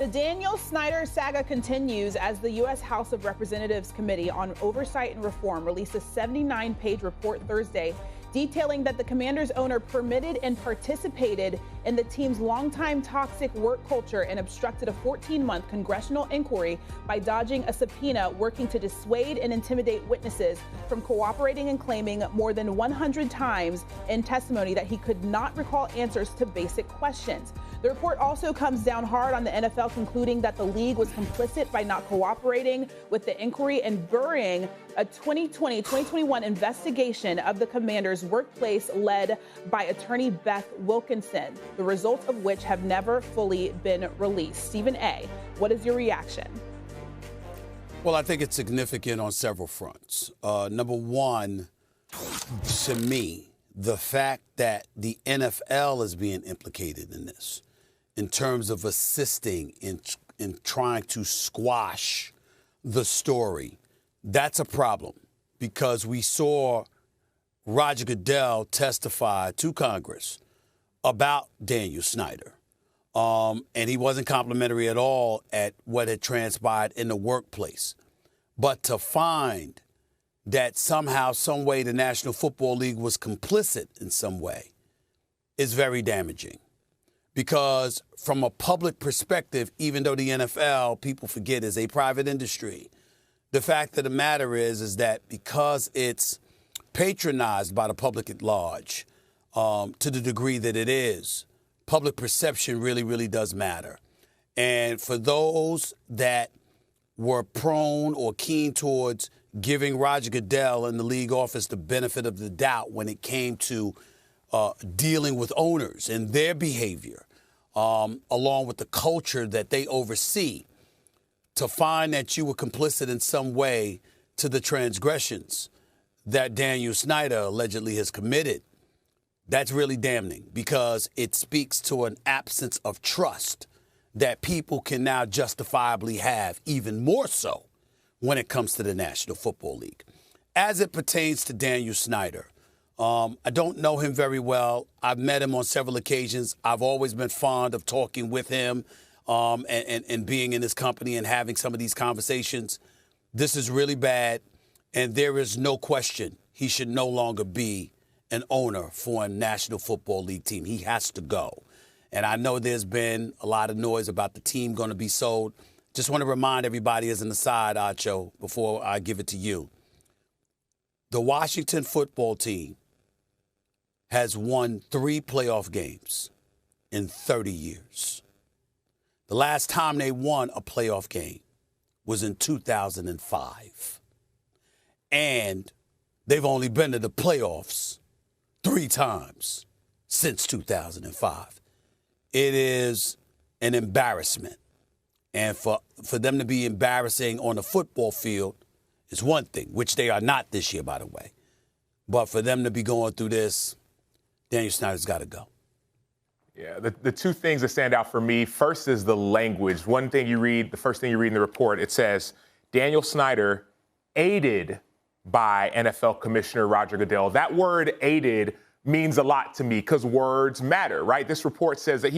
The Daniel Snyder saga continues as the U.S. House of Representatives Committee on Oversight and Reform released a 79-page report Thursday detailing that the Commanders' owner permitted and participated in the team's longtime toxic work culture and obstructed a 14-month congressional inquiry by dodging a subpoena working to dissuade and intimidate witnesses from cooperating and claiming more than 100 times in testimony that he could not recall answers to basic questions. The report also comes down hard on the NFL, concluding that the league was complicit by not cooperating with the inquiry and burying a 2020-2021 investigation of the Commanders' workplace led by attorney Beth Wilkinson, the results of which have never fully been released. Stephen A., what is your reaction? Well, I think it's significant on several fronts. Number one, to me, the fact that the NFL is being implicated in this in terms of assisting in trying to squash the story, that's a problem because we saw Roger Goodell testify to Congress about Daniel Snyder. And he wasn't complimentary at all at what had transpired in the workplace. But to find that somehow, some way, the National Football League was complicit in some way is very damaging. Because from a public perspective, even though the NFL, people forget, is a private industry, the fact of the matter is that because it's patronized by the public at large, to the degree that it is, public perception really, really does matter. And for those that were prone or keen towards giving Roger Goodell and the league office the benefit of the doubt when it came to dealing with owners and their behavior, along with the culture that they oversee, to find that you were complicit in some way to the transgressions that Daniel Snyder allegedly has committed, that's really damning because it speaks to an absence of trust that people can now justifiably have, even more so when it comes to the National Football League. As it pertains to Daniel Snyder, I don't know him very well. I've met him on several occasions. I've always been fond of talking with him and being in his company and having some of these conversations. This is really bad, and there is no question he should no longer be an owner for a National Football League team. He has to go. And I know there's been a lot of noise about the team going to be sold. Just want to remind everybody as an aside, Acho, before I give it to you. The Washington football team has won 3 playoff games in 30 years. The last time they won a playoff game was in 2005. And they've only been to the playoffs 3 times since 2005. It is an embarrassment. And for them to be embarrassing on the football field is one thing, which they are not this year, by the way. But for them to be going through this, Daniel Snyder's got to go. Yeah, the 2 things that stand out for me, first is the language. The first thing you read in the report, it says, Daniel Snyder aided by NFL Commissioner Roger Goodell. That word aided means a lot to me because words matter, right? This report says that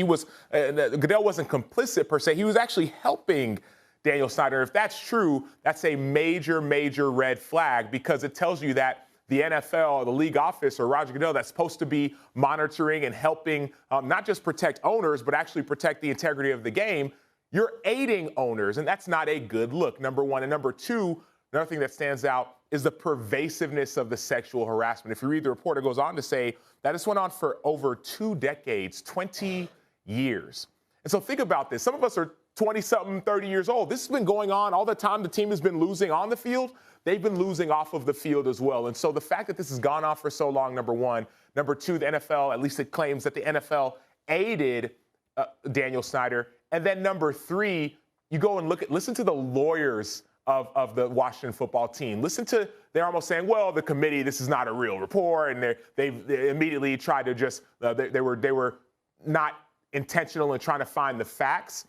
Goodell wasn't complicit per se. He was actually helping Daniel Snyder. If that's true, that's a major, major red flag because it tells you that the NFL, the league office, or Roger Goodell, that's supposed to be monitoring and helping not just protect owners, but actually protect the integrity of the game. You're aiding owners, and that's not a good look, number one. And number two, another thing that stands out is the pervasiveness of the sexual harassment. If you read the report, it goes on to say that this went on for over 2 decades, 20 years. And so think about this. Some of us are 20-something, 30 years old. This has been going on all the time. The team has been losing on the field. They've been losing off of the field as well. And so the fact that this has gone on for so long, number one. Number two, the NFL, at least it claims that the NFL aided Daniel Snyder. And then number three, you go and listen to the lawyers of the Washington football team. They're almost saying, well, the committee, this is not a real report. And they immediately tried to just, they were not intentional in trying to find the facts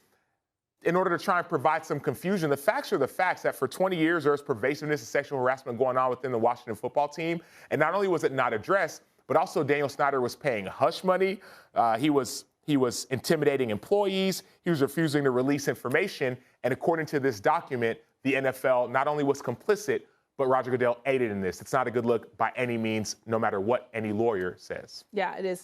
in order to try and provide some confusion. The facts are the facts that for 20 years, there was pervasiveness of sexual harassment going on within the Washington football team. And not only was it not addressed, but also Daniel Snyder was paying hush money. He was He was intimidating employees. He was refusing to release information. And according to this document, the NFL not only was complicit, but Roger Goodell aided in this. It's not a good look by any means, no matter what any lawyer says. Yeah, it is.